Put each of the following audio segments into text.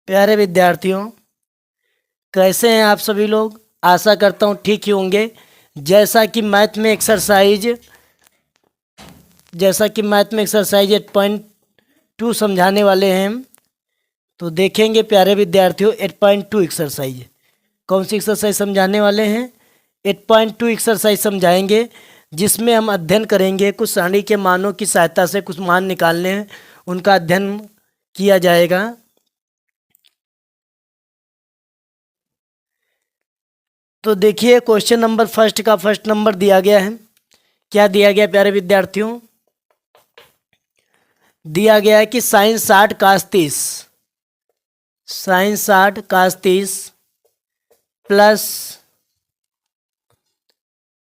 प्यारे विद्यार्थियों, कैसे हैं आप सभी लोग। आशा करता हूँ ठीक ही होंगे। जैसा कि मैथ में एक्सरसाइज 8.2 समझाने वाले हैं हम, तो देखेंगे प्यारे विद्यार्थियों 8.2 एक्सरसाइज। कौन सी एक्सरसाइज समझाने वाले हैं? 8.2 एक्सरसाइज समझाएंगे, जिसमें हम अध्ययन करेंगे। कुछ सारणी के मानों की सहायता से कुछ मान निकालने हैं, उनका अध्ययन किया जाएगा। तो देखिए, क्वेश्चन नंबर फर्स्ट नंबर दिया गया है। क्या दिया गया प्यारे विद्यार्थियों? दिया गया है कि साइन 60 कास 30 प्लस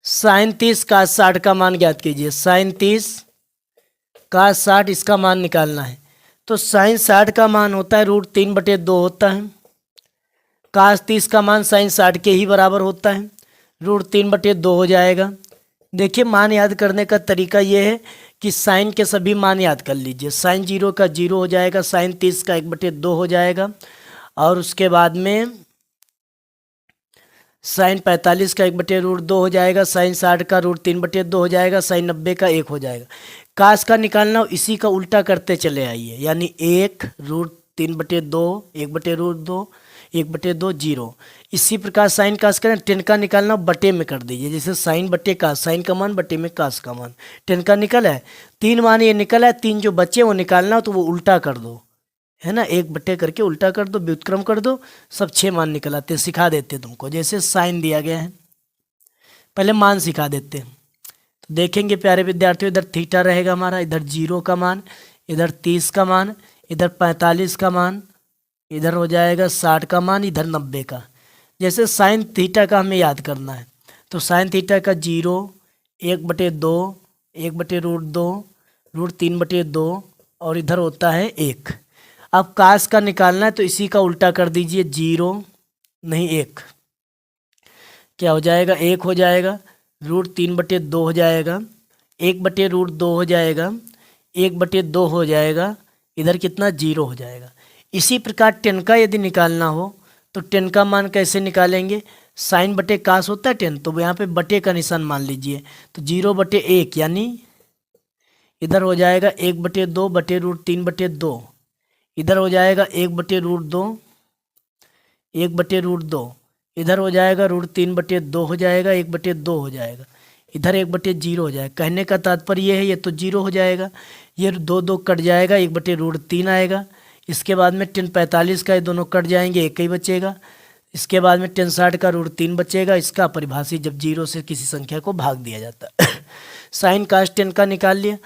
साइन 30 कास 60 का मान ज्ञात कीजिए। साइन 30 कास 60 इसका मान निकालना है। तो साइन 60 का मान होता है √3/2 होता है। कास 30 का मान साइन 60 के ही बराबर होता है, √3/2 हो जाएगा। देखिए, मान याद करने का तरीका ये है कि साइन के सभी मान याद कर लीजिए। साइन 0 का 0 हो जाएगा, साइन 30 का 1/2 हो जाएगा, और उसके बाद में साइन 45 का 1/√2 हो जाएगा, साइन 60 का √3/2 हो जाएगा, साइन 90 का 1 हो जाएगा। कास का निकालना, इसी का उल्टा करते चले आइए, यानी 1√3/2 1/√2 1/2 0। इसी प्रकार साइन कास करें, टेन का निकालना बटे में कर दीजिए। जैसे साइन बटे कास, साइन का मान बटे में कास का मान। टेन का निकल है, 3 मान ये निकल है, 3 जो बचे वो निकालना, तो वो उल्टा कर दो, है ना। 1 बटे करके उल्टा कर दो, व्युत्क्रम कर दो, सब 6 मान निकल आते हैं। सिखा देते तुमको। जैसे साइन दिया गया है, पहले मान सिखा देते हैं। तो देखेंगे प्यारे विद्यार्थियों, इधर थीटा रहेगा हमारा, इधर 0 का मान, इधर 30 का मान, इधर 45 का मान, इधर हो जाएगा 60 का मान, इधर 90 का। जैसे साइन थीटा का हमें याद करना है, तो साइन थीटा का 0 1/2 1/√2 √3/2 और इधर होता है 1। अब कास का निकालना है, तो इसी का उल्टा कर दीजिए, 0 नहीं 1। क्या हो जाएगा? 1 हो जाएगा, √3/2 हो जाएगा, 1/√2 हो जाएगा, 1/2 हो जाएगा, इधर कितना? 0 हो जाएगा। इसी प्रकार टेन का यदि निकालना हो, तो टेन का मान कैसे निकालेंगे? साइन बटे कास होता है टेन, तो यहाँ पे बटे का निशान मान लीजिए, तो 0/1, यानी इधर हो जाएगा 1/2 बटे √3/2, इधर हो जाएगा 1/√2 1/√2, इधर हो जाएगा √3/2 हो जाएगा, 1/2 हो जाएगा, इधर 1/0 हो जाएगा। कहने का तात्पर्य ये है, ये तो 0 हो जाएगा, ये 2 कट जाएगा, 1/√3 आएगा। इसके बाद में टेन 45 का, ये दोनों कट जाएंगे, एक ही बचेगा। इसके बाद में टेन 60 का √3 बचेगा। इसका परिभाषित जब 0 से किसी संख्या को भाग दिया जाता है। साइन कास टेन का निकाल लिया।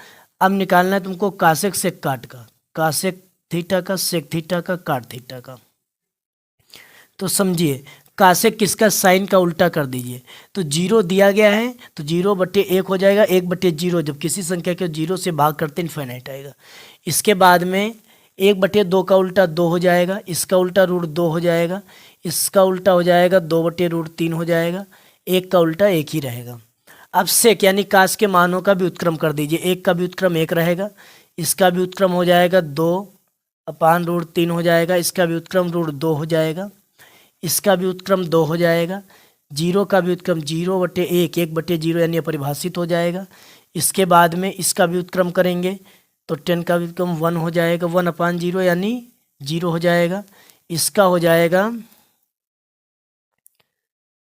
अब निकालना है तुमको कासेक सेक काट का, कासेक थीटा का, सेक थीटा का, काट थीटा का। तो समझिए, कासेक किसका? साइन का उल्टा कर दीजिए। तो 0 दिया गया है, तो 0/1 हो जाएगा, 1/0 जब किसी संख्या के 0 से भाग करते इनफाइनाइट आएगा। इसके बाद में 1/2 का उल्टा 2 हो जाएगा, इसका उल्टा √2 हो जाएगा, इसका उल्टा हो जाएगा 2/√3 हो जाएगा, 1 का उल्टा 1 ही रहेगा। अब सेक यानी कास के मानों का भी व्युत्क्रम कर दीजिए। 1 का व्युत्क्रम 1 रहेगा, इसका भी व्युत्क्रम हो जाएगा 2/√3 हो जाएगा, इसका व्युत्क्रम √2 हो जाएगा, इसका भी व्युत्क्रम 2 हो जाएगा। 0 का भी व्युत्क्रम 0/1 1/0 यानी अपरिभाषित हो जाएगा। इसके बाद में इसका भी व्युत्क्रम करेंगे, तो 10 का व्युत्क्रम 1 हो जाएगा, 1/0 यानी 0 हो जाएगा। इसका हो जाएगा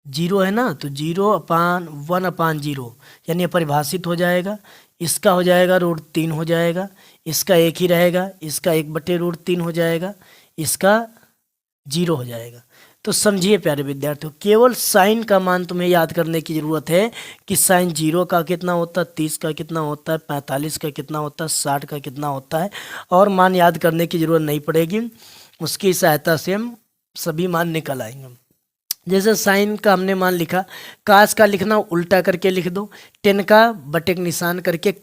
0 है ना, तो 0/1/0 यानी अपरिभाषित हो जाएगा। इसका हो जाएगा √3 हो जाएगा, इसका 1 ही रहेगा, इसका 1/√3 हो जाएगा, इसका 0 हो जाएगा। तो समझिए प्यारे विद्यार्थियों, केवल साइन का मान तुम्हें याद करने की ज़रूरत है कि साइन 0 का कितना होता है, 30 का कितना होता है, 45 का कितना होता है, 60 का कितना होता है, और मान याद करने की ज़रूरत नहीं पड़ेगी। उसकी सहायता से हम सभी मान निकल आएंगे। जैसे साइन का हमने मान लिखा, कास का लिखना उल्टा करके लिख दो, टेन का बटे का निशान करके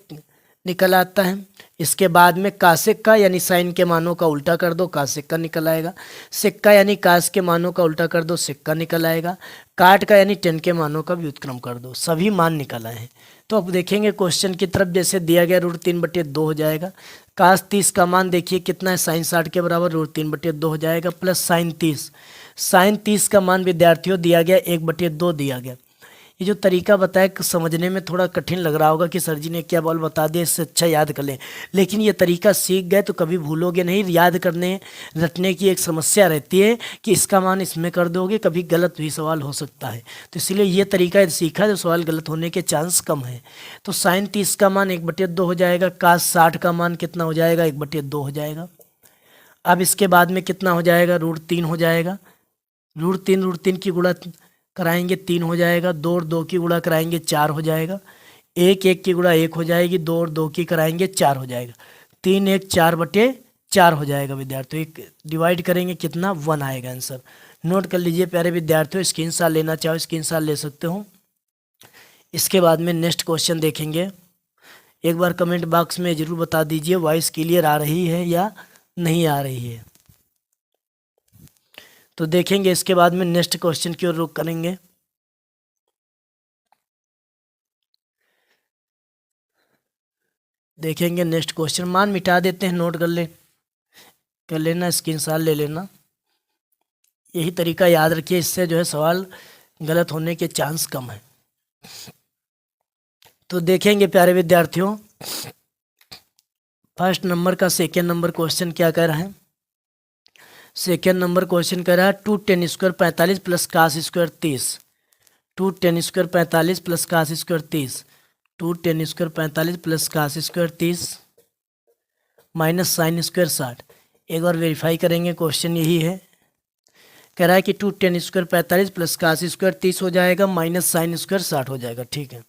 निकल आता है। इसके बाद में कासेक का यानी साइन के मानों का उल्टा कर दो, कासेक का निकल आएगा। सेक का यानी कास के मानों का उल्टा कर दो, सेक का निकल आएगा। काट का यानी टेन के मानों का व्युत्क्रम कर दो, सभी मान निकल आए हैं। तो अब देखेंगे क्वेश्चन की तरफ। जैसे दिया गया √3/2 हो जाएगा, काश 30 का मान देखिए कितना है, साइन 60 के बराबर √3/2 हो जाएगा, प्लस साइन 30। साइन 30 का मान विद्यार्थियों दिया गया 1/2 दिया गया। ये जो तरीका बताया कि समझने में थोड़ा कठिन लग रहा होगा कि सर जी ने क्या बॉल बता दिया, इससे अच्छा याद कर लें, लेकिन ये तरीका सीख गए तो कभी भूलोगे नहीं। याद करने रटने की एक समस्या रहती है कि इसका मान इसमें कर दोगे, कभी गलत भी सवाल हो सकता है, तो इसलिए ये तरीका सीखा जो सवाल गलत होने के चांस कम है। तो साइन 30 का मान 1/2 हो जाएगा, काश 60 का मान कितना हो जाएगा, 1/2 हो जाएगा। अब इसके बाद में कितना हो जाएगा, √3 हो जाएगा। √3 की गुणा कराएंगे 3 हो जाएगा, 2 और 2 की गुणा कराएंगे 4 हो जाएगा, 1 की गुणा 1 हो जाएगी, 2 और 2 की कराएंगे 4 हो जाएगा, 3 1 4/4 हो जाएगा विद्यार्थियों। एक डिवाइड करेंगे कितना, 1 आएगा आंसर। नोट कर लीजिए प्यारे विद्यार्थियों, स्क्रीनशॉट लेना चाहो स्क्रीनशॉट ले सकते हो। इसके बाद में नेक्स्ट क्वेश्चन देखेंगे। एक बार कमेंट बॉक्स में ज़रूर बता दीजिए वॉइस क्लियर आ रही है या नहीं आ रही है। तो देखेंगे इसके बाद में नेक्स्ट क्वेश्चन की ओर रुख करेंगे। देखेंगे नेक्स्ट क्वेश्चन, मान मिटा देते हैं, नोट कर लेना, स्क्रीनशॉट ले लेना। यही तरीका याद रखिए, इससे जो है सवाल गलत होने के चांस कम है। तो देखेंगे प्यारे विद्यार्थियों, फर्स्ट नंबर का सेकेंड नंबर क्वेश्चन क्या कह रहा है। सेकेंड नंबर क्वेश्चन कह रहा है 2tan² 45 plus cos² 30। 2tan² 45 plus cos² 30। 2tan² 45 plus cos² 30 minus sin² 60। एक बार वेरीफाई करेंगे, क्वेश्चन यही है। कह रहा है कि 2tan² 45 प्लस cos² 30 हो जाएगा, माइनस sin² 60 हो जाएगा। ठीक है,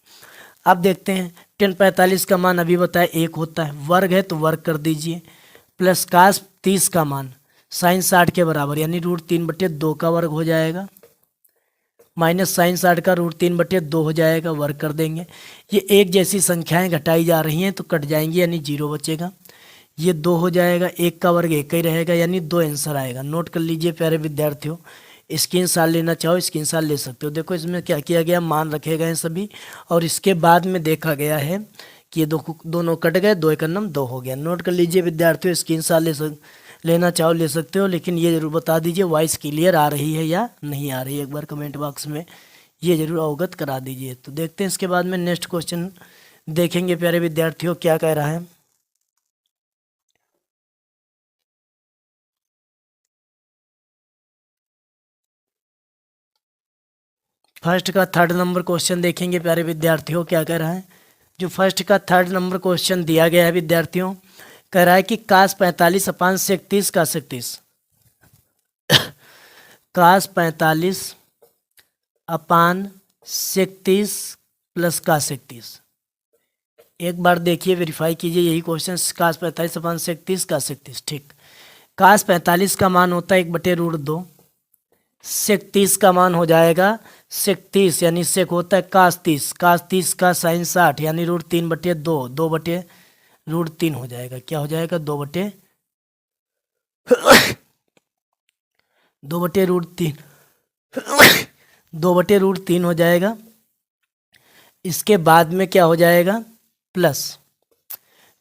अब देखते हैं। tan 45 का मान अभी बताया 1 होता है, वर्ग है तो वर्ग कर दीजिए, प्लस cos 30 का मान साइन 60 के बराबर यानी √3/2 का वर्ग हो जाएगा, माइनस साइन 60 का √3/2 हो जाएगा, वर्ग कर देंगे। ये एक जैसी संख्याएं घटाई जा रही हैं तो कट जाएंगी यानी 0 बचेगा। ये 2 हो जाएगा, 1 का वर्ग 1 ही रहेगा यानी 2 आंसर आएगा। नोट कर लीजिए प्यारे विद्यार्थियों, स्क्रीनशॉट लेना चाहो स्क्रीनशॉट ले सकते हो। देखो इसमें क्या किया गया, मान रखे गए सभी, और इसके बाद में देखा गया है कि ये दोनों कट गए, 2 × 2 हो गया। नोट कर लीजिए विद्यार्थियों, स्क्रीनशॉट लेना चाहो ले सकते हो, लेकिन ये जरूर बता दीजिए वॉइस क्लियर आ रही है या नहीं आ रही है। एक बार कमेंट बॉक्स में ये जरूर अवगत करा दीजिए। तो देखते हैं इसके बाद में नेक्स्ट क्वेश्चन देखेंगे प्यारे विद्यार्थियों क्या कह रहा है। फर्स्ट का थर्ड नंबर क्वेश्चन देखेंगे प्यारे विद्यार्थियों क्या कह रहा है। जो फर्स्ट का थर्ड नंबर क्वेश्चन दिया गया है विद्यार्थियों, कह रहा है कि cos 45 अपान sec 30 cos 30। cos 45 अपान sec 30 प्लस cos 30। एक बार देखिए वेरीफाई कीजिए, यही क्वेश्चन cos 45 अपान sec 30 cos 30। ठीक, cos 45 का मान होता है 1/√2, sec 30 का मान हो जाएगा sec 30 यानी sec होता है cos 30, cos 30 का sin 60 यानी √3/2, 2/√3 हो जाएगा। क्या हो जाएगा, 2/√3 2/√3 हो जाएगा। इसके बाद में क्या हो जाएगा, प्लस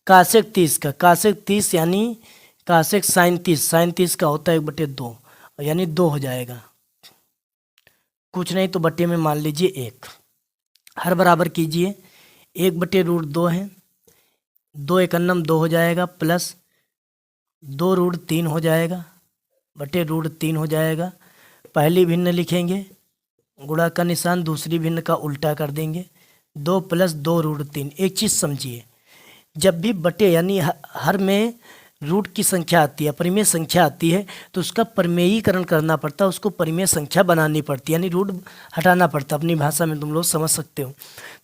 कासेक 30 का, कासेक 30 यानी कासेक साइन 30 का होता है 1/2 यानी 2 हो जाएगा। कुछ नहीं तो बट्टे में मान लीजिए 1, हर बराबर कीजिए, 1/√2 है, 2 × 2 हो जाएगा, प्लस 2√3 हो जाएगा, /√3 हो जाएगा। पहली भिन्न लिखेंगे, गुणा का निशान, दूसरी भिन्न का उल्टा कर देंगे, 2 + 2√3। एक चीज़ समझिए, जब भी बटे यानी हर में रूट की संख्या आती है, परिमेय संख्या आती है, तो उसका परिमेयीकरण करना पड़ता है, उसको परिमेय संख्या बनानी पड़ती है, यानी रूट हटाना पड़ता है। अपनी भाषा में तुम लोग समझ सकते हो।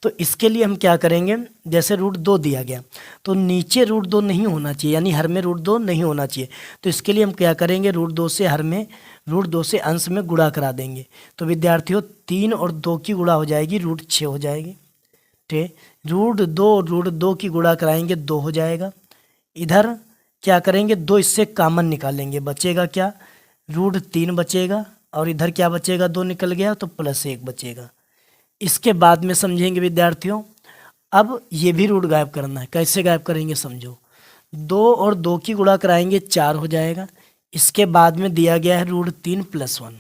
तो इसके लिए हम क्या करेंगे, जैसे √2 दिया गया तो नीचे √2 नहीं होना चाहिए, यानी हर में √2 नहीं होना चाहिए। तो इसके लिए हम क्या करेंगे, √2 से हर में, √2 से अंश में गुणा करा देंगे। तो विद्यार्थियों 3 और 2 की गुणा हो जाएगी, √6 हो जाएगी। ठीक, √2 की गुणा कराएंगे, 2 हो जाएगा। इधर क्या करेंगे, 2 इससे कॉमन निकालेंगे, बचेगा क्या, √3 बचेगा, और इधर क्या बचेगा, 2 निकल गया तो +1 बचेगा। इसके बाद में समझेंगे विद्यार्थियों, अब ये भी रूट गायब करना है। कैसे गायब करेंगे समझो, 2 और 2 की गुणा कराएंगे 4 हो जाएगा। इसके बाद में दिया गया है √3+1।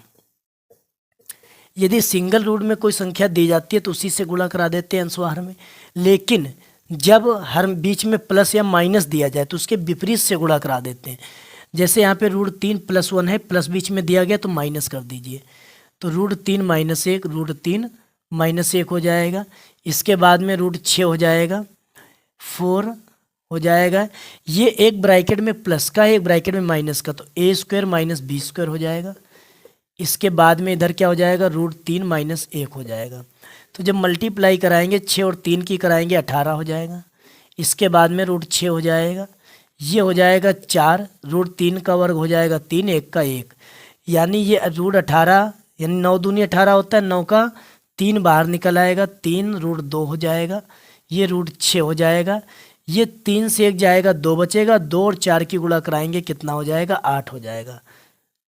यदि सिंगल रूट में कोई संख्या दी जाती है तो उसी से गुणा करा देते हैं अंशवाहर में, लेकिन जब हर बीच में प्लस या माइनस दिया जाए तो उसके विपरीत से गुणा करा देते हैं। जैसे यहाँ पे √3+1 है, प्लस बीच में दिया गया तो माइनस कर दीजिए, तो √3 - 1 √3 - 1 हो जाएगा। इसके बाद में √6 हो जाएगा, 4 हो जाएगा। ये एक ब्रैकेट में प्लस का है, एक ब्रैकेट में माइनस का, तो a² - b² हो जाएगा। इसके बाद में इधर क्या हो जाएगा, √3 - 1 हो जाएगा। तो जब मल्टीप्लाई कराएंगे 6 और 3 की कराएंगे 18 हो जाएगा। इसके बाद में √6 हो जाएगा, ये हो जाएगा 4, √3 का वर्ग हो जाएगा 3, 1 का 1, यानी ये √18 यानी 9 दूनी 18 होता है, 9 का 3 बाहर निकल आएगा, 3 √2 हो जाएगा, ये √6 हो जाएगा। ये 3 से 1 जाएगा, 2 बचेगा, 2 और 4 की गुणा कराएंगे कितना हो जाएगा, 8 हो जाएगा।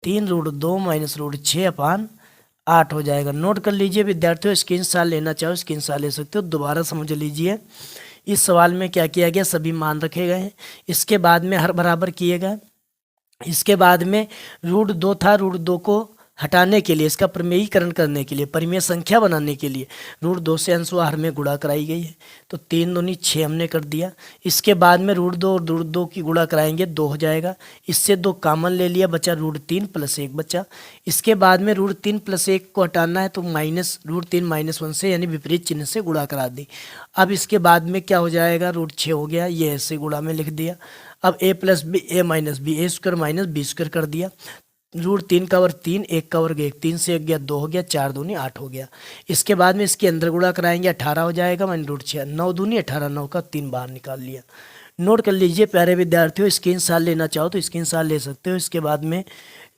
3 √2 - √6/8 हो जाएगा। नोट कर लीजिए विद्यार्थियों, स्क्रीनशॉट लेना चाहो स्क्रीनशॉट ले सकते हो। दोबारा समझ लीजिए, इस सवाल में क्या किया गया, सभी मान रखे गए हैं। इसके बाद में हर बराबर किए गए। इसके बाद में √2 था, √2 को हटाने के लिए, इसका प्रमेयीकरण करने के लिए, परिमेय संख्या बनाने के लिए √2 से अंशवाहर में गुणा कराई गई है। तो 3 दूनी 6 हमने कर दिया। इसके बाद में √2 और √2 की गुणा कराएंगे 2 हो जाएगा। इससे 2 कॉमन ले लिया, बचा √3 + 1 बचा। इसके बाद में √3 + 1 को हटाना है तो √3 - 1 से यानी विपरीत चिन्ह से गुणा करा दी। अब इसके बाद में क्या हो जाएगा, √6 हो गया, ये ऐसे गुणा में लिख दिया। अब a + b a - b a² - b² कर दिया। √3 का वर्ग 3, 1 का वर्ग 1, 3 से 1 गया 2 हो गया, 4 दूनी 8 हो गया। इसके बाद में इसके अंदर गुणा कराएंगे 18 हो जाएगा, मैंने √6, 9 दूनी 18, 9 का 3 बाहर निकाल लिया। नोट कर लीजिए प्यारे विद्यार्थियों, स्क्रीनशॉट लेना चाहो तो स्क्रीनशॉट ले सकते हो। इसके बाद में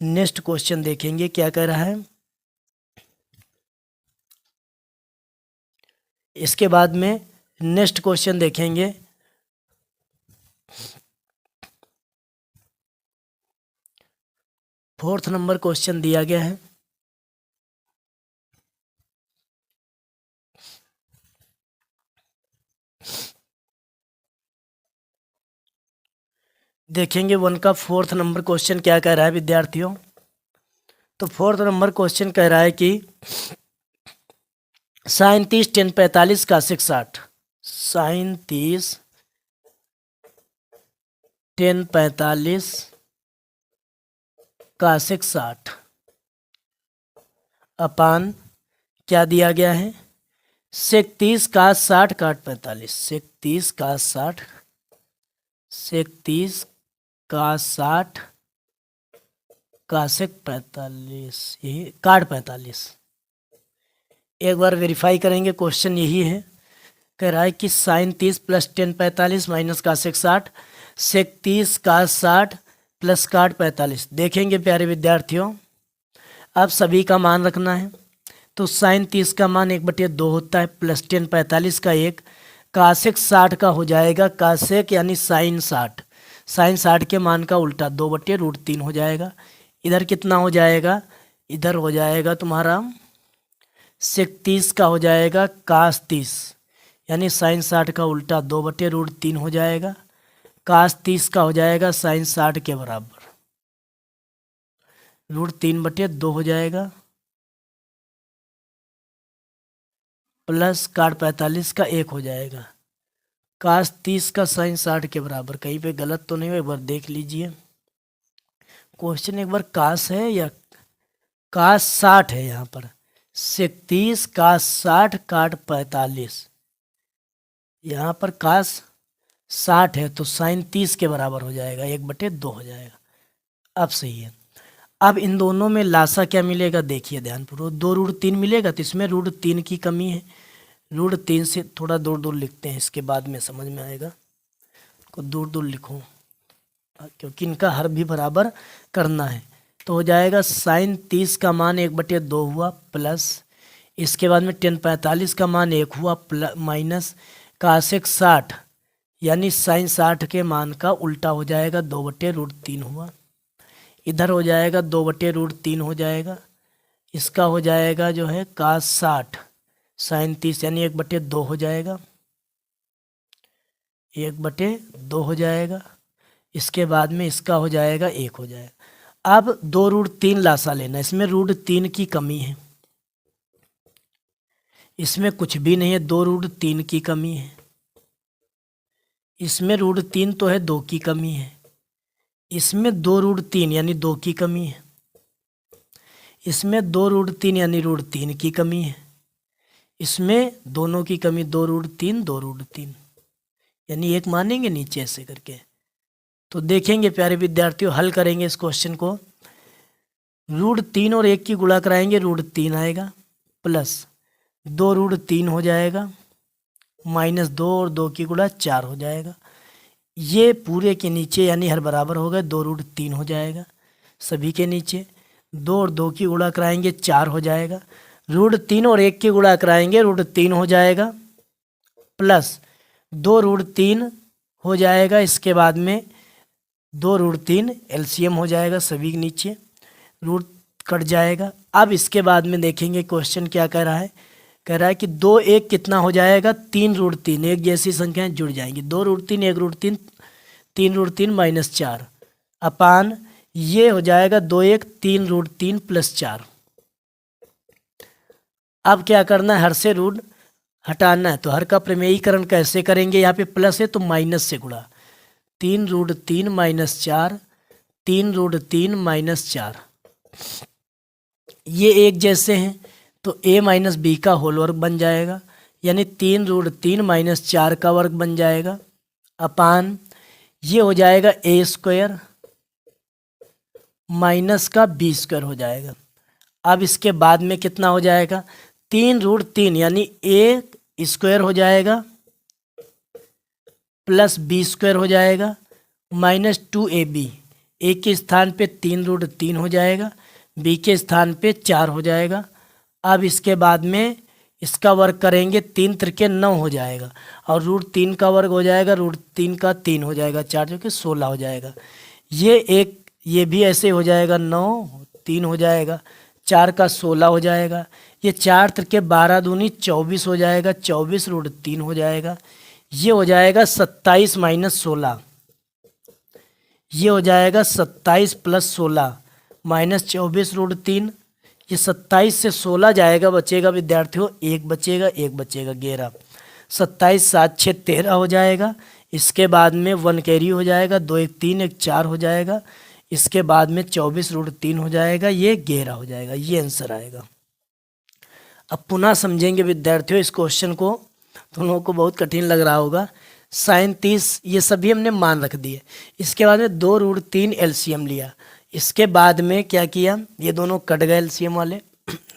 नेक्स्ट क्वेश्चन देखेंगे क्या कह रहा है। इसके बाद में नेक्स्ट क्वेश्चन देखेंगे। फोर्थ नंबर क्वेश्चन दिया गया है। देखेंगे 1 का फोर्थ नंबर क्वेश्चन क्या कह रहा है विद्यार्थियों। तो फोर्थ नंबर क्वेश्चन कह रहा है कि sin 30 tan 45 cosec 60, sin 30 tan 45 cosec 60 अपान क्या दिया गया है, sec 30 cos 60 cot 45, sec 30 cos 60 sec 30 cos 60 cosec 45, यही cot 45। एक बार वेरीफाई करेंगे, क्वेश्चन यही है, कह रहा है कि sin 30 + tan 45 - cosec 60 sec 30 cos 60 + cot 45। देखेंगे प्यारे विद्यार्थियों, अब सभी का मान रखना है। तो sin 30 का मान 1/2 होता है, प्लस tan 45 का 1, cosec 60 का हो जाएगा, cosec यानी sin 60, sin 60 के मान का उल्टा 2/√3 हो जाएगा। इधर कितना हो जाएगा, इधर हो जाएगा तुम्हारा sec 30 का हो जाएगा cos 30 यानी sin 60 का उल्टा 2/√3 हो जाएगा। cos 30 का हो जाएगा sin 60 के बराबर √3/2 हो जाएगा, प्लस cot 45 का 1 हो जाएगा। cos 30 का sin 60 के बराबर, कहीं पे गलत तो नहीं हो, एक बार देख लीजिए क्वेश्चन एक बार। cos है या cos 60 है, यहाँ पर sec 30 cos 60 cot 45, यहाँ पर cos 60 है तो sin 30 के बराबर हो जाएगा, 1/2 हो जाएगा। अब सही है। अब इन दोनों में लासा क्या मिलेगा, देखिए ध्यानपूर्वक, 2√3 मिलेगा, तो इसमें √3 की कमी है, √3 से थोड़ा दूर दूर लिखते हैं, इसके बाद में समझ में आएगा, को दूर दूर लिखो क्योंकि इनका हर भी बराबर करना है। तो हो जाएगा sin 30 का मान 1/2 हुआ, प्लस इसके बाद में tan 45 का मान 1 हुआ, माइनस cosec 60 यानी sin 60 के मान का उल्टा हो जाएगा, 2/√3 हुआ। इधर हो जाएगा 2/√3 हो जाएगा, इसका हो जाएगा जो है cos 60 sin 30 यानी 1/2 हो जाएगा, 1/2 हो जाएगा। इसके बाद में इसका हो जाएगा 1 हो जाएगा। अब 2√3 लासा लेना, इसमें √3 की कमी है, इसमें कुछ भी नहीं है, 2√3 की कमी है, इसमें √3 तो है, 2 की कमी है, इसमें 2√3 यानी 2 की कमी है, इसमें 2√3 यानी √3 की कमी है, इसमें दोनों की कमी 2√3 2√3 यानी 1 मानेंगे नीचे ऐसे करके। तो देखेंगे प्यारे विद्यार्थियों, हल करेंगे इस क्वेश्चन को। √3 और 1 की गुणा कराएंगे, √3 आएगा, प्लस 2√3 हो जाएगा, -2 और 2 की गुणा 4 हो जाएगा। ये पूरे के नीचे यानी हर बराबर हो गए, 2√3 हो जाएगा सभी के नीचे, 2 और 2 की गुणा कराएंगे 4 हो जाएगा, √3 और 1 की गुणा कराएंगे √3 हो जाएगा, प्लस 2√3 हो जाएगा, इसके बाद में 2√3 एलसीएम हो जाएगा सभी के नीचे, रूट कट जाएगा। अब इसके बाद में देखेंगे क्वेश्चन क्या कह रहा है, कह रहा है कि 2 1 कितना हो जाएगा, 3√3, एक जैसी संख्याएं जुड़ जाएंगी, 2√3 1√3 3√3 -4 अपान ये हो जाएगा 2 1 3√3 + 4। अब क्या करना है, हर से रूट हटाना है, तो हर का प्रमेयीकरण कैसे करेंगे, यहाँ पे प्लस है तो माइनस से गुणा, 3√3 -4 3√3 -4 ये एक जैसे हैं, तो a - b का होल वर्ग बन जाएगा, यानी 3√3 - 4 का वर्ग बन जाएगा, अपान ये हो जाएगा a² माइनस का b² हो जाएगा। अब इसके बाद में कितना हो जाएगा, 3√3 यानी a² हो जाएगा, प्लस b² हो जाएगा, -2ab, a के स्थान पे 3√3 हो जाएगा, b के स्थान पे 4 हो जाएगा। अब इसके बाद में इसका वर्ग करेंगे, 3 त्रिके 9 हो जाएगा, और √3 का वर्ग हो जाएगा, √3 का 3 हो जाएगा, 4 जो कि 16 हो जाएगा। ये भी ऐसे हो जाएगा, 9 3 हो जाएगा, 4 का 16 हो जाएगा, ये 4 त्रिके 12 दूनी 24 हो जाएगा, 24 √3 हो जाएगा, ये हो जाएगा 27 - 16, ये हो जाएगा 27 + 16 -24 √3, ये 27 से 16 जाएगा, बचेगा विद्यार्थियों 1 बचेगा, 1 बचेगा 11, 27 7 6 13 हो जाएगा। इसके बाद में 1 कैरी हो जाएगा, 2 1 3 1 4 हो जाएगा, इसके बाद में 24 √3 हो जाएगा, ये 11 हो जाएगा, ये आंसर आएगा। अब पुनः समझेंगे विद्यार्थियों इस क्वेश्चन को, तुम लोगों को बहुत कठिन लग रहा होगा। sin 30 ये सभी हमने मान रख दिए, इसके बाद में 2√3 एलसीएम लिया, इसके बाद में क्या किया, ये दोनों कट गए एलसीएम वाले,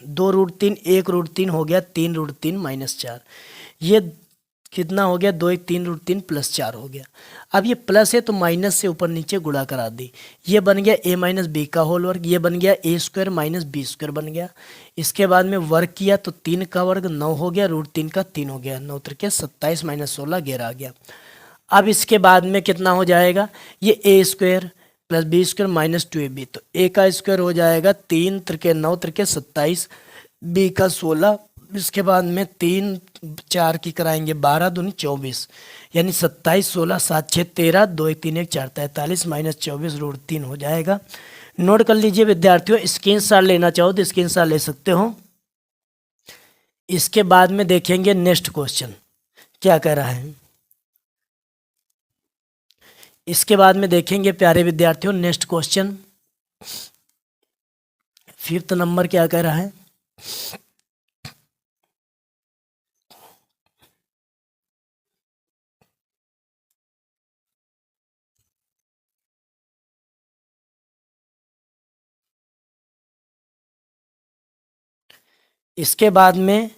2√3 1√3 हो गया, 3√3 - 4, ये कितना हो गया, 2 1 3√3 + 4 हो गया। अब ये प्लस है तो माइनस से ऊपर नीचे गुणा करा दी, ये बन गया a - b का होल वर्ग, ये बन गया a² - b² बन गया। इसके बाद में वर्ग किया तो 3 का वर्ग 9 हो गया, √3 का 3 हो गया, 9 त्रिके 27 - 16 11 आ गया। अब इसके बाद में कितना हो जाएगा, ये a² + b² - 2ab, तो a का स्क्वायर हो जाएगा 3 त्रिके 9 त्रिके 27, b का 16, इसके बाद में 3 4 की कराएंगे 12 दूनी 24, यानी 27 16 7 6 13 2 1 3 1 4 43 -24 √3 हो जाएगा। नोट कर लीजिए विद्यार्थियों, स्क्रीनशॉट लेना चाहो तो स्क्रीनशॉट ले सकते हो। इसके बाद में देखेंगे नेक्स्ट क्वेश्चन क्या कह रहा है, इसके बाद में देखेंगे प्यारे विद्यार्थियों नेक्स्ट क्वेश्चन 5th नंबर क्या कह रहा है। इसके बाद में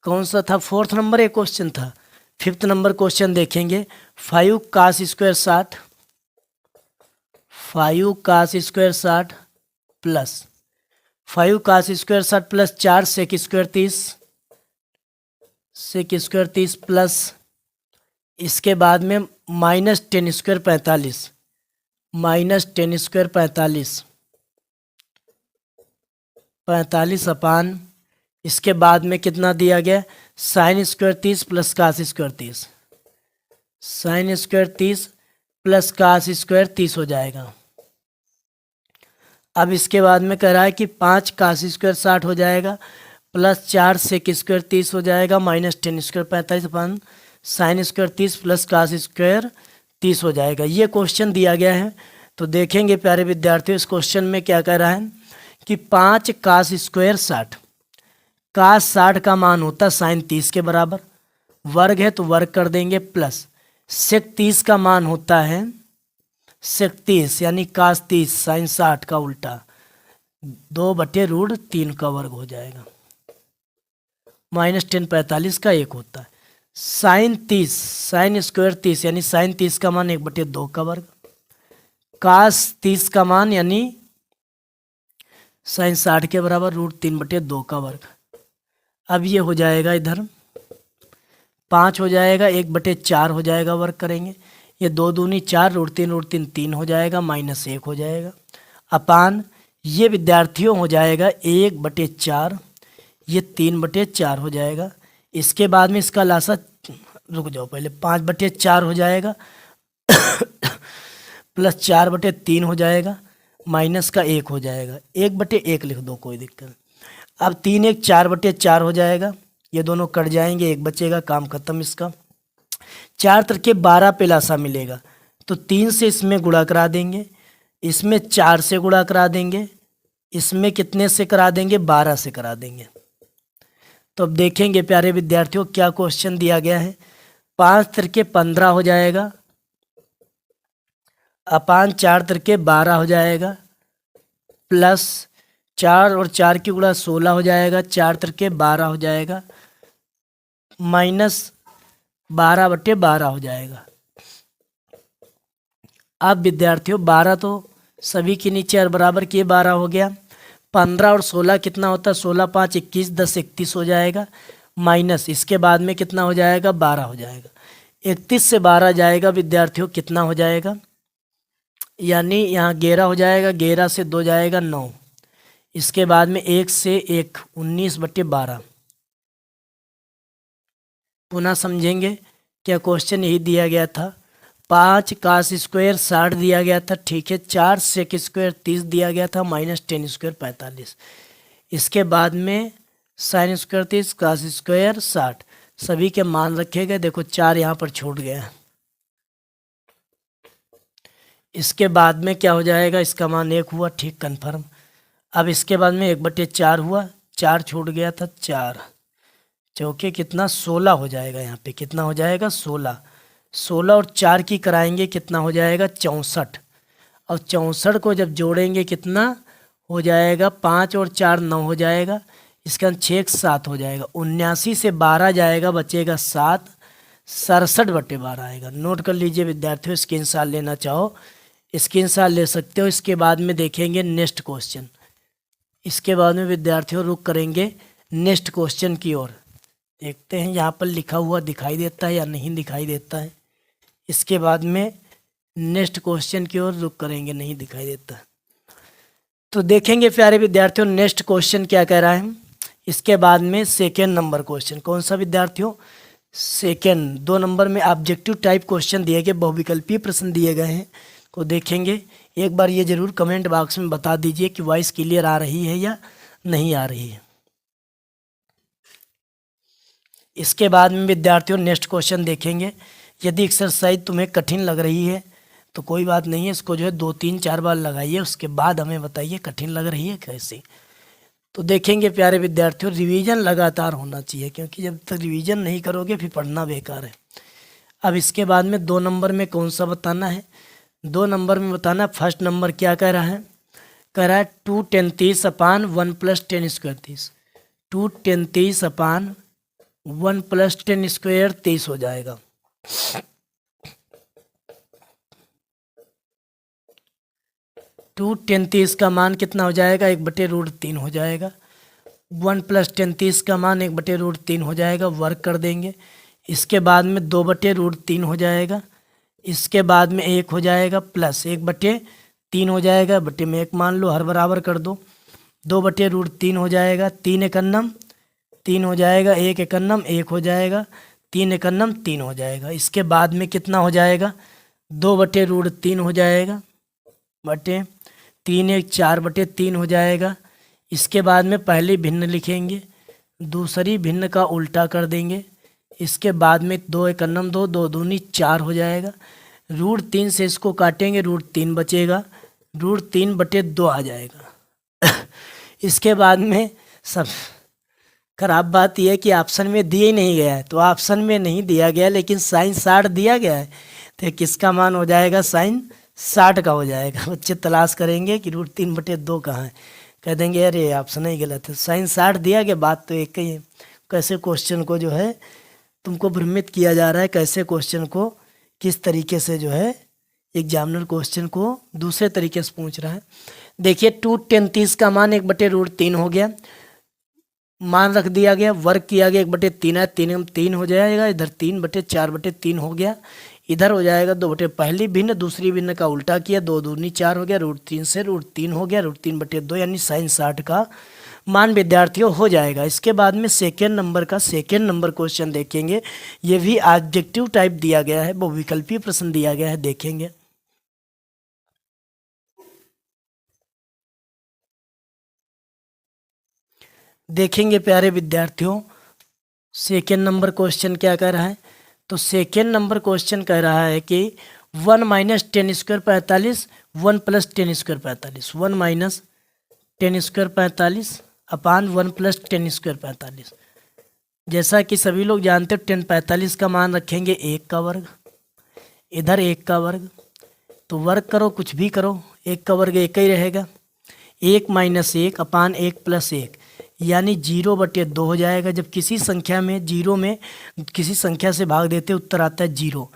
कौन सा था, 4th नंबर एक क्वेश्चन था। 5th नंबर क्वेश्चन देखेंगे, 5 cos² 60 5 cos² 60 plus 5 cos² 60 plus 4 sec² 30 plus इसके बाद में -10² 45 -10² 45 अपान इसके बाद में कितना दिया गया, sin² 30 plus cos² 30, sin² 30 plus cos square 30 हो जाएगा। अब इसके बाद में कह रहा है कि 5 कास स्क्वायर 60 हो जाएगा, प्लस 4 सेक स्क्वायर 30 हो जाएगा, माइनस 10 स्क्वायर 45 अपन sine square 30 plus cos square 30 हो जाएगा। ये क्वेश्चन दिया गया है। तो देखेंगे प्यारे विद्यार्थियों इस क्वेश्चन में क्या कह रहा है कि 5 कास स्क्वायर 60, कास 60 का मान होता है साइन 30 के बराबर, वर्ग है तो वर्ग कर देंगे, प्लस सेक 30 का मान होता है सेक 30 यानी कास 30 साइन 60 का उल्टा 2/√3 का वर्ग हो जाएगा, माइनस 10 45 का 1 होता है। साइन 30 साइन स्क्वायर 30 यानी साइन 30 का मान 1/2 का वर्ग, कास 30 का मान यानी साइन 60 के बराबर √3/2 का वर्ग। अब ये हो जाएगा इधर 5 हो जाएगा, 1/4 हो जाएगा, वर्ग करेंगे, ये 2 दूनी 4 √3 3 हो जाएगा, माइनस 1 हो जाएगा, अपान ये विद्यार्थियों हो जाएगा 1/4, ये 3/4 हो जाएगा। इसके बाद में इसका लासा रुक जाओ पहले 5/4 हो जाएगा प्लस 4/3 हो जाएगा, माइनस का 1 हो जाएगा, 1/1 लिख दो कोई दिक्कत नहीं। अब 3 1 4/4 हो जाएगा, ये दोनों कट जाएंगे, 1 बचेगा, काम खत्म इसका। 4 त्रिके 12 पे लासा मिलेगा तो 3 से इसमें गुणा करा देंगे, इसमें 4 से गुणा करा देंगे, इसमें कितने से करा देंगे 12 से करा देंगे। तो अब देखेंगे प्यारे विद्यार्थियों क्या क्वेश्चन दिया गया है। 5 त्रिके 15 हो जाएगा, अपान 4 त्रिके 12 हो जाएगा, प्लस 4 और 4 की गुणा 16 हो जाएगा, 4 त्रिके 12 हो जाएगा, माइनस 12/12 हो जाएगा। अब विद्यार्थियों 12 तो सभी के नीचे और बराबर किए 12 हो गया, 15 और 16 कितना होता है 16 5 21 10 31 हो जाएगा, माइनस इसके बाद में कितना हो जाएगा 12 हो जाएगा। 31 से 12 जाएगा विद्यार्थियों कितना हो जाएगा, यानी यहाँ 11 हो जाएगा, 11 से 2 जाएगा 9, इसके बाद में 1 से 1 19/12। पुनः समझेंगे क्या क्वेश्चन यही दिया गया था, 5 कास स्क्वायर 60 दिया गया था, ठीक है, 4 सेक स्क्वायर 30 दिया गया था, माइनस 10 स्क्वायर 45, इसके बाद में साइन स्क्वायर 30 कास स्क्वायर 60 सभी के मान रखे गए। देखो 4 यहाँ पर छूट गया, इसके बाद में क्या हो जाएगा, इसका मान 1 हुआ, ठीक कन्फर्म। अब इसके बाद में 1/4 हुआ, 4 छूट गया था, 4 चौके कितना 16 हो जाएगा, यहाँ पे कितना हो जाएगा 16, 16 और 4 की कराएंगे कितना हो जाएगा 64, और 64 को जब जोड़ेंगे कितना हो जाएगा 5 और 4 9 हो जाएगा, इसका 6 7 हो जाएगा, 79 से 12 जाएगा बचेगा 7, 67/12 आएगा। नोट कर लीजिए विद्यार्थियों, स्क्रीनशॉट लेना चाहो स्क्रीनशॉट ले सकते हो। इसके बाद में देखेंगे नेक्स्ट क्वेश्चन, इसके बाद में विद्यार्थियों रुक करेंगे नेक्स्ट क्वेश्चन की ओर। देखते हैं यहाँ पर लिखा हुआ दिखाई देता है या नहीं दिखाई देता है। इसके बाद में नेक्स्ट क्वेश्चन की ओर रुक करेंगे, नहीं दिखाई देता। तो देखेंगे प्यारे विद्यार्थियों नेक्स्ट क्वेश्चन क्या कह रहा है। इसके बाद में सेकेंड नंबर क्वेश्चन कौन सा विद्यार्थियों, सेकेंड 2 नंबर में ऑब्जेक्टिव टाइप क्वेश्चन दिए गए, बहुविकल्पीय प्रश्न दिए गए हैं को देखेंगे। एक बार ये जरूर कमेंट बॉक्स में बता दीजिए कि वॉइस क्लियर आ रही है या नहीं आ रही है। इसके बाद में विद्यार्थियों नेक्स्ट क्वेश्चन देखेंगे। यदि एक्सरसाइज तुम्हें कठिन लग रही है तो कोई बात नहीं है, इसको जो है 2 3 4 बार लगाइए, उसके बाद हमें बताइए कठिन लग रही है कैसे। तो देखेंगे प्यारे विद्यार्थियों रिवीजन लगातार होना चाहिए, क्योंकि जब तक रिवीजन नहीं करोगे फिर पढ़ना बेकार है। अब इसके बाद में 2 नंबर में कौन सा बताना है, 2 नंबर में बताना। फर्स्ट नंबर क्या कह रहा है, कह रहा है 2 10 30 अपान 1 + 10 स्क्वायर 30, 2 10 30 अपान 1 + 10 स्क्वायर 30 हो जाएगा। 2 10 30 का मान कितना हो जाएगा 1/√3 हो जाएगा, 1 + 10 30 का मान 1/√3 हो जाएगा, वर्ग कर देंगे। इसके बाद में 2/√3 हो जाएगा, इसके बाद में 1 हो जाएगा, प्लस 1/3 हो जाएगा, बटे में 1 मान लो, हर बराबर कर दो, 2/√3 हो जाएगा, 3 एकन्नम 3 हो जाएगा, 1 एकन्नम 1 हो जाएगा, 3 एकन्नम 3 हो जाएगा। इसके बाद में कितना हो जाएगा 2/√3 हो जाएगा, बटे 3 × 1 = 4/3 हो जाएगा। इसके बाद में पहली भिन्न लिखेंगे, दूसरी भिन्न का उल्टा कर देंगे। इसके बाद में 2 × 1 = 2, 2 दूनी 4 हो जाएगा। √3 से इसको काटेंगे, √3 बचेगा, √3/2 आ जाएगा। इसके बाद में सब खराब बात यह है कि ऑप्शन में दिया ही नहीं गया है, तो ऑप्शन में नहीं दिया गया लेकिन साइन 60 दिया गया है, तो किसका मान हो जाएगा, साइन 60 का हो जाएगा। बच्चे तलाश करेंगे कि √3/2 कहाँ है, कह देंगे अरे ऑप्शन ही गलत है, साइन 60 दिया गया, बात तो एक ही है। कैसे क्वेश्चन को जो है तुमको भ्रमित किया जा रहा है, कैसे क्वेश्चन को किस तरीके से जो है एग्जामिनर क्वेश्चन को दूसरे तरीके से पूछ रहा है। देखिए 2 × 10 का मान 1/√3 हो गया, मान रख दिया गया, वर्ग किया गया, 1/3 है, 3 हो जाएगा, इधर 3/4/3 हो गया, इधर हो जाएगा 2 पहली भिन्न, दूसरी भिन्न का उल्टा किया, 2 दूनी 4 हो गया, √3 से √3 हो गया, √3/2 यानी साइन 60 का मान विद्यार्थियों हो जाएगा। इसके बाद में सेकेंड नंबर क्वेश्चन देखेंगे, ये भी ऑब्जेक्टिव टाइप दिया गया है, बहुविकल्पीय प्रश्न दिया गया है, देखेंगे। देखेंगे प्यारे विद्यार्थियों, सेकेंड नंबर क्वेश्चन क्या कह रहा है। तो सेकेंड नंबर क्वेश्चन कह रहा है कि 1 - 10² 45, 1 + 10² 45, 1 - 10² 45 अपान 1 + 10² 45। जैसा कि सभी लोग जानते हो 10 45 का मान रखेंगे 1 का वर्ग, इधर 1 का वर्ग, तो वर्ग करो कुछ भी करो, 1 का वर्ग 1 ही रहेगा, 1 - 1 अपान 1 + 1 यानी 0/2 हो जाएगा। जब किसी संख्या में जीरो में किसी संख्या से भाग देते उत्तर आता है 0।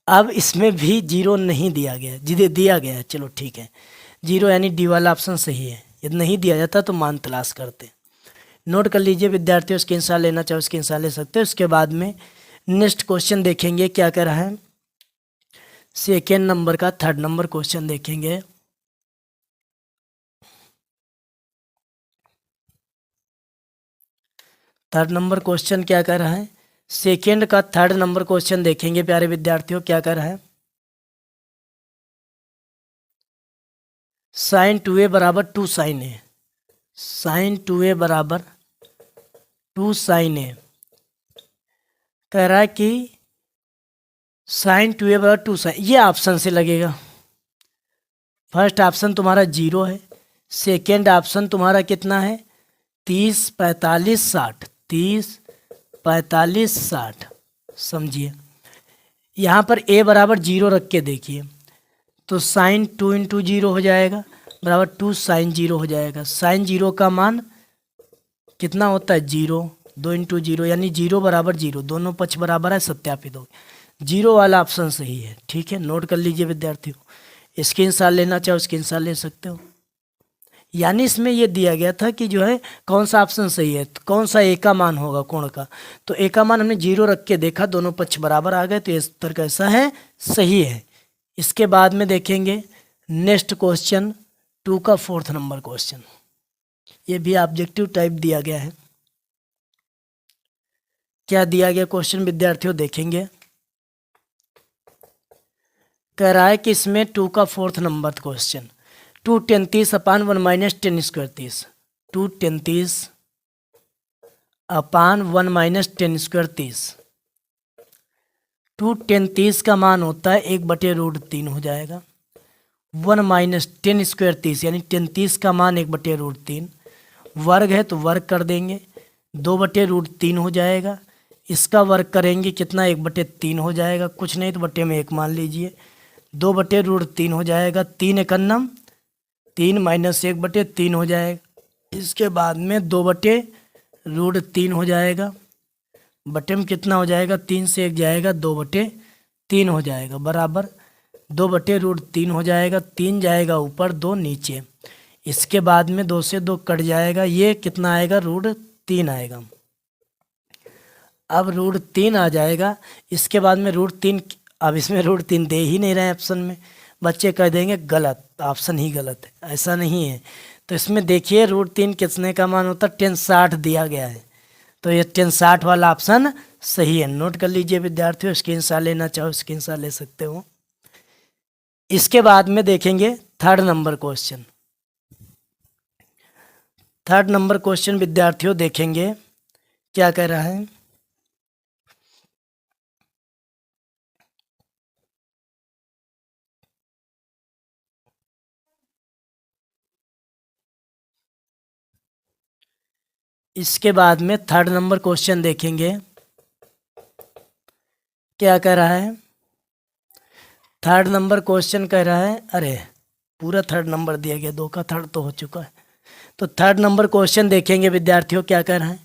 अब इसमें भी 0 नहीं दिया गया, जिसे दिया गया है चलो ठीक है 0 यानी डी वाला ऑप्शन सही है। यदि नहीं दिया जाता तो मान तलाश करते। नोट कर लीजिए विद्यार्थियों, स्क्रीनशॉट लेना चाहो स्क्रीनशॉट ले सकते हो। उसके बाद में नेक्स्ट क्वेश्चन देखेंगे क्या कर रहा है, सेकेंड नंबर का थर्ड नंबर क्वेश्चन देखेंगे। थर्ड नंबर क्वेश्चन क्या कर रहा है, सेकेंड का थर्ड नंबर क्वेश्चन देखेंगे प्यारे विद्यार्थियों क्या कर रहा है। sin 2a = 2 sin a, sin 2a = 2 sin a कह रहा है कि sin 2a = 2 sin, ये ऑप्शन से लगेगा। फर्स्ट ऑप्शन तुम्हारा 0 है, सेकेंड ऑप्शन तुम्हारा कितना है 30 45 60, 30 45 60 समझिए। यहाँ पर a = 0 रख के देखिए तो sin 2 × 0 हो जाएगा बराबर 2 sin 0 हो जाएगा। sin 0 का मान कितना होता है 0, 2 × 0 यानी 0 = 0, दोनों पक्ष बराबर है, सत्यापित हो गया। 0 वाला ऑप्शन सही है, ठीक है। नोट कर लीजिए विद्यार्थियों, स्क्रीनशॉट लेना चाहो स्क्रीनशॉट ले सकते हो। यानी इसमें ये दिया गया था कि जो है कौन सा ऑप्शन सही है, तो कौन सा ए का मान होगा कोण का, तो ए का मान हमने 0 रख के देखा, दोनों पक्ष बराबर आ गए, तो ये उत्तर कैसा है सही है। इसके बाद में देखेंगे नेक्स्ट क्वेश्चन 2 का फोर्थ नंबर क्वेश्चन, ये भी ऑब्जेक्टिव टाइप दिया गया है। क्या दिया गया क्वेश्चन विद्यार्थियों देखेंगे, कह रहा है कि इसमें 2 का फोर्थ नंबर क्वेश्चन 2 × 30 अपान 1 - 10² 30, 2 × 30 अपान 1 - 10² 30। 2 × 30 का मान होता है 1/√3 हो जाएगा, 1 - 10² 30 यानी 10 का मान 1/√3, वर्ग है तो वर्ग कर देंगे 2/√3 हो जाएगा। इसका वर्ग करेंगे कितना 1/3 हो जाएगा, कुछ नहीं तो बटे में 1 मान लीजिए, 2/√3 हो जाएगा, 3 × 1 = 3 - 1/3 हो जाएगा। इसके बाद में 2/√3 हो जाएगा, बटे में कितना हो जाएगा 3 से 1 जाएगा 2/3 हो जाएगा बराबर 2/√3 हो जाएगा, 3 जाएगा ऊपर 2 नीचे। इसके बाद में 2 से 2 कट जाएगा, ये कितना आएगा √3 आएगा। अब √3 आ जाएगा, इसके बाद में √3, अब इसमें √3 दे ही नहीं रहे ऑप्शन में, बच्चे कह देंगे गलत, ऑप्शन ही गलत है, ऐसा नहीं है। तो इसमें देखिए √3 कितने का मान होता है 1060 दिया गया है, तो ये 1060 वाला ऑप्शन सही है। नोट कर लीजिए विद्यार्थियों, स्क्रीनशॉट लेना चाहो स्क्रीनशॉट ले सकते हो। इसके बाद में देखेंगे third number question. Third number question विद्यार्थियों देखेंगे क्या कह रहा है। इसके बाद में थर्ड नंबर क्वेश्चन देखेंगे क्या कह रहा है। थर्ड नंबर क्वेश्चन कह रहा है, अरे पूरा थर्ड नंबर दिया गया, 2 का थर्ड तो हो चुका है। तो थर्ड नंबर क्वेश्चन देखेंगे विद्यार्थियों क्या कह रहा है।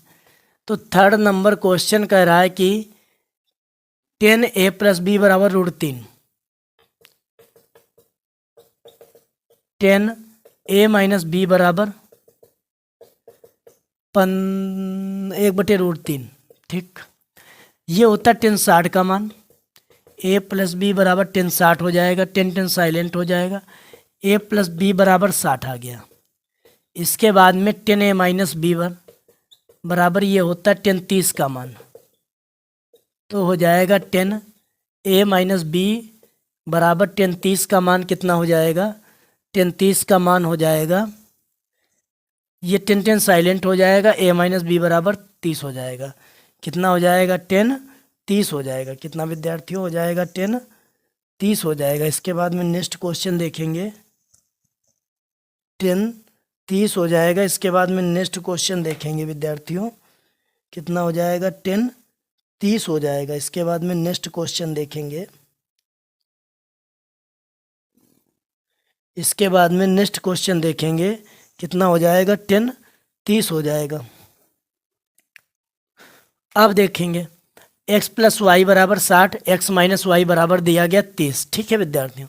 तो थर्ड नंबर क्वेश्चन कह रहा है कि 10a + b बराबर √3, 10a - b बराबर 1/√3। ठीक, ये होता है 10 60 का मान। a + b बराबर 10 60 हो जाएगा, 10 साइलेंट हो जाएगा, a + b बराबर 60 आ गया। इसके बाद में 10a - b बराबर ये होता है 10 30 का मान, तो हो जाएगा 10a - b बराबर 10 30 का मान कितना हो जाएगा, 10 30 का मान हो जाएगा, ये 10 साइलेंट हो जाएगा, a - b बराबर 30 हो जाएगा। कितना हो जाएगा, 10 30 हो जाएगा। कितना विद्यार्थियों हो जाएगा, 10 30 हो जाएगा। इसके बाद में नेक्स्ट क्वेश्चन देखेंगे, 10 30 हो जाएगा। इसके बाद में नेक्स्ट क्वेश्चन देखेंगे विद्यार्थियों कितना हो जाएगा, 10 30 हो जाएगा। इसके बाद में नेक्स्ट क्वेश्चन देखेंगे। इसके बाद में नेक्स्ट क्वेश्चन देखेंगे कितना हो जाएगा, 10 30 हो जाएगा। अब देखेंगे x + y बराबर 60, x - y बराबर दिया गया 30। ठीक है विद्यार्थियों,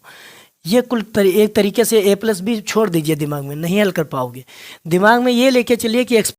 ये एक तरीके से a + b छोड़ दीजिए, दिमाग में नहीं हल कर पाओगे। दिमाग में ये लेके चलिए कि x